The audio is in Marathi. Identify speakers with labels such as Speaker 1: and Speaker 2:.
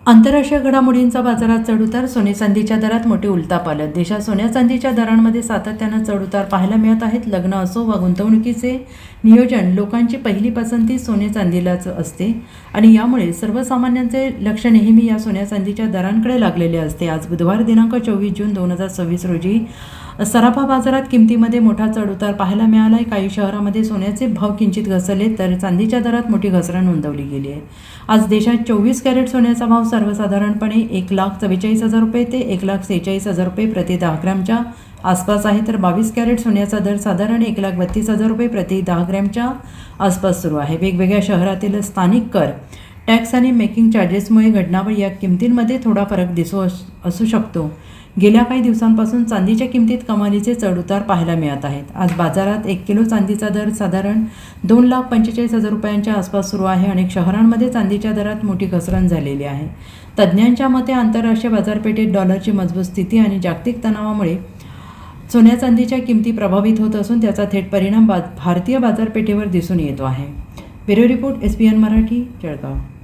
Speaker 1: आंतरराष्ट्रीय घडामोडींचा बाजारात चढउतार, सोने चांदीच्या दरात मोठी उलथापालथ. देशात सोन्या चांदीच्या दरांमध्ये सातत्यानं चढउतार पाहायला मिळत आहेत. लग्न असो वा गुंतवणुकीचे नियोजन, लोकांची पहिली पसंती सोने चांदीलाच असते आणि यामुळे सर्वसामान्यांचे लक्ष नेहमी या सोन्या चांदीच्या दरांकडे लागलेले असते. आज बुधवार दिनांक 24 जून 2026 रोजी सराफा बाजारात किमतीमध्ये मोठा चढउतार पाहायला मिळाला आहे. काही शहरामध्ये सोन्याचे भाव किंचित घसरले तर चांदीच्या दरात मोठी घसरण नोंदवली गेली आहे. आज देशात 24 कॅरेट सोन्याचा भाव सर्वसाधारणपणे 1,44,000 रुपये ते 1,46,000 रुपये प्रति 10 ग्रॅमच्या आसपास आहे, तर 22 कॅरेट सोन्याचा दर साधारण 1,32,000 रुपये प्रति 10 ग्रॅमच्या आसपास सुरू आहे. वेगवेगळ्या शहरातील स्थानिक कर, टॅक्स आणि मेकिंग चार्जेसमुळे घडणाऱ्या या किमतींमध्ये थोडा फरक असू शकतो. गेल्या काही दिवसांपासून चांदीच्या किमतीत कमालीचे चढउतार पाहायला मिळत आहेत. आज बाजारात 1 किलो चांदीचा दर साधारण 2,45,000 रुपयांच्या आसपास सुरू आहे. अनेक शहरांमध्ये चांदीच्या दरात मोठी घसरण झालेली आहे. तज्ज्ञांच्या मते आंतरराष्ट्रीय बाजारपेठेत डॉलरची मजबूत स्थिती आणि जागतिक तणावामुळे सोन्या चांदीच्या किमती प्रभावित होत असून त्याचा थेट परिणाम भारतीय बाजारपेठेवर दिसून येतो आहे. Bureau report, SBN Marathi, Jalgaon.